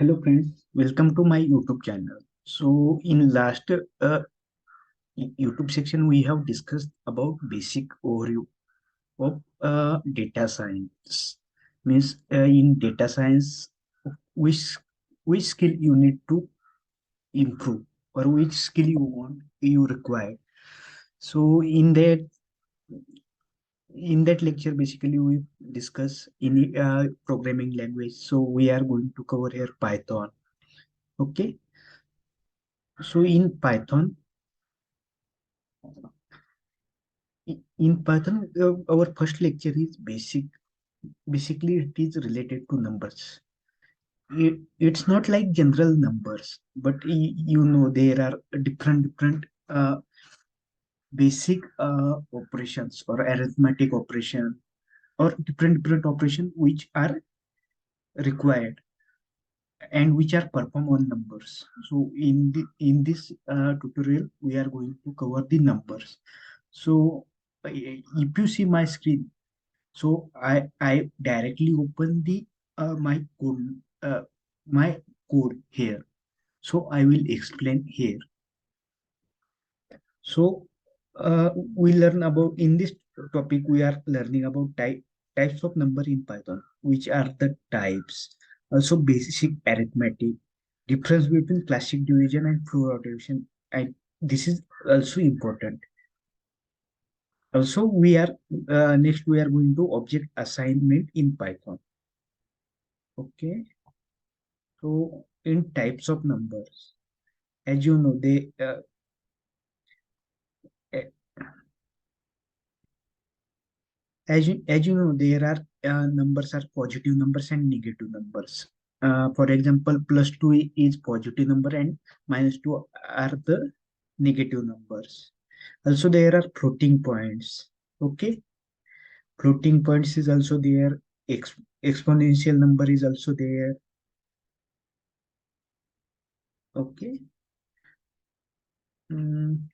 Hello friends, welcome to my YouTube channel. So in last YouTube section we have discussed about basic overview of data science. Means in data science which which skill you need to improve or which skill you require. So in that lecture basically we discuss in programming language. So we are going to cover here Python. Okay. So in Python, our first lecture is basic. Basically, it is related to numbers. It's not like general numbers, but there are different basic operations or arithmetic operation or different operation which are required and which are performed on numbers. So in this tutorial, we are going to cover the numbers. So if you see my screen, so I directly open the uh, my code here. So I will explain here. So we learn about in this topic we are learning about types of number in Python, which are the types. Also basic arithmetic, difference between classic division and floor division, and this is also important. Also we are next we are going to object assignment in Python. Okay. So in types of numbers, as you know, a- as you know, there are numbers are positive numbers and negative numbers. For example, plus two is positive number and minus two are the negative numbers. Also, there are floating points. Okay, floating points is also there. Exponential number is also there. Okay. Mm,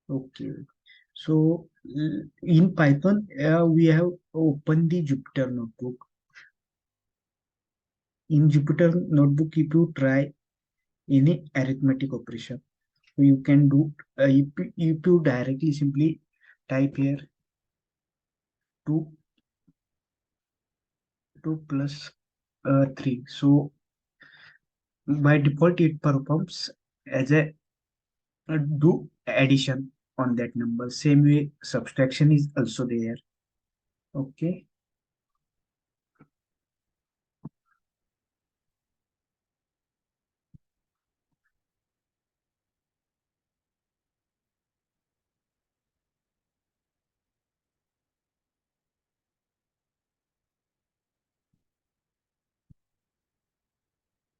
okay. So in Python, we have opened the Jupyter notebook. In Jupyter notebook, if you try any arithmetic operation, so you can do if you directly simply type here 2 2 plus 3. So by default, it performs as a do addition on that number. Same way, subtraction is also there. Okay.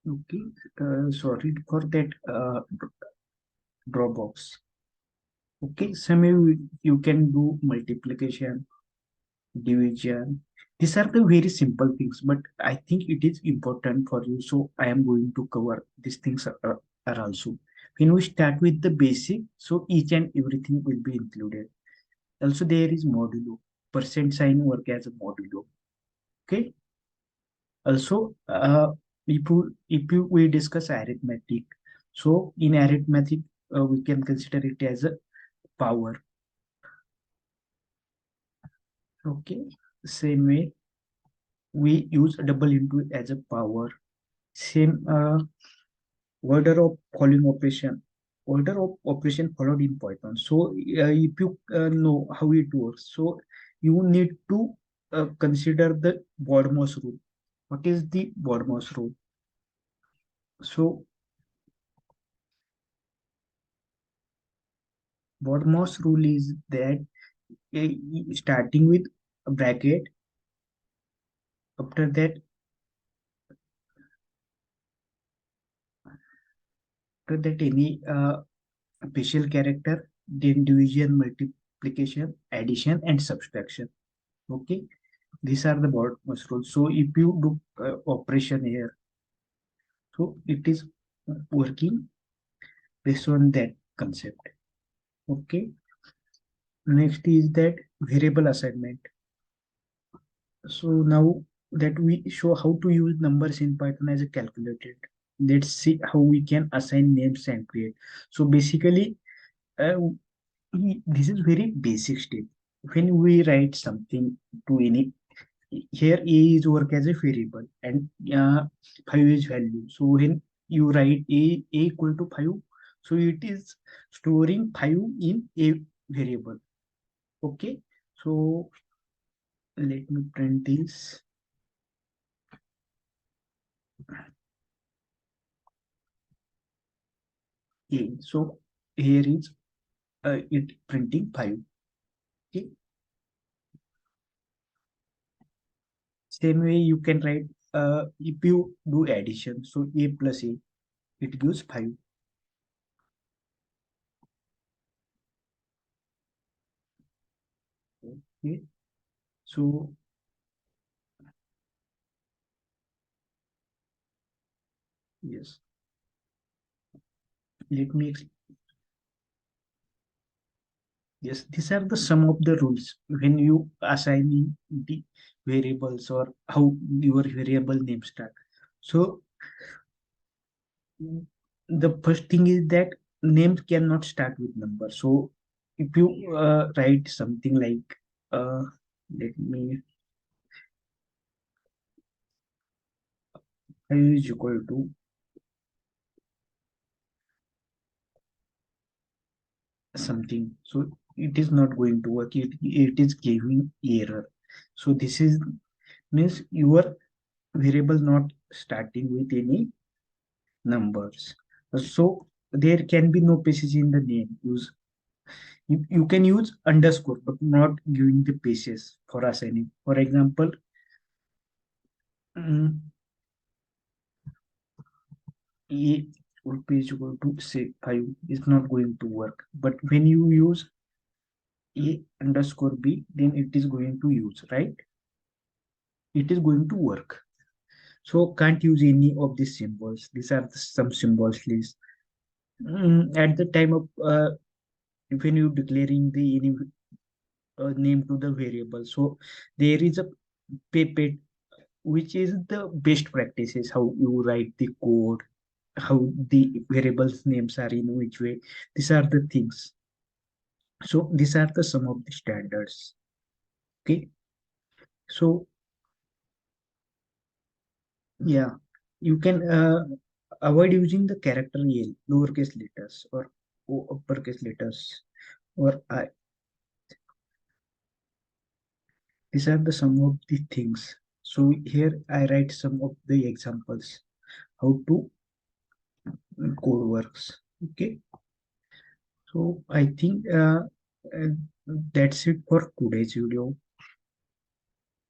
Okay. Sorry for that drawbox. Okay, so maybe you can do multiplication, division. These are the very simple things, but I think it is important for you. So I am going to cover these things are also. When we start with the basic, so each and everything will be included. Also, there is modulo. Percent sign work as a modulo. Okay. Also, we discuss arithmetic. So in arithmetic, we can consider it as a power. Okay. Same way we use double into as a power. Same order of following operation. Order of operation followed in Python. So if you know how it works, so you need to consider the BODMAS rule. What is the BODMAS rule? So BODMAS rule is that starting with a bracket, after that any special character, then division, multiplication, addition, and subtraction. Okay, these are the BODMAS rules. So if you do operation here, so it is working based on that concept. Okay, next is that variable assignment. So now that we show how to use numbers in Python as a calculator, let's see how we can assign names and create. So basically, uh, this is very basic step. When we write something to any, here a is work as a variable and 5 is value. So when you write a equal to 5, so it is storing 5 in a variable. Okay, so let me print this a. So here is it printing 5. Okay, same way you can write if you do addition, so a plus a, it gives 5. Okay, so yes, let me yes, these are the some of the rules when you assigning the variables or how your variable name start. So the first thing is that names cannot start with number. So if you write something like let me I is equal to something, so it is not going to work. It is giving error. So this is means your variable not starting with any numbers. So there can be no passage in the name. You can use underscore, but not giving the pages for assigning. For example, mm, a would be equal to say 5 is not going to work. But when you use a underscore b, then it is going to use, right? It is going to work. So can't use any of these symbols. These are some symbols list. At the time of when you declaring the any name to the variable. So there is a pipet, which is the best practices, how you write the code, how the variables names are in which way. These are the things. So these are the some of the standards. Okay. So yeah, you can avoid using the character L, lowercase letters or uppercase letters or I. These are the some of the things. So here I write some of the examples how to code works. Okay, so I think that's it for today's video.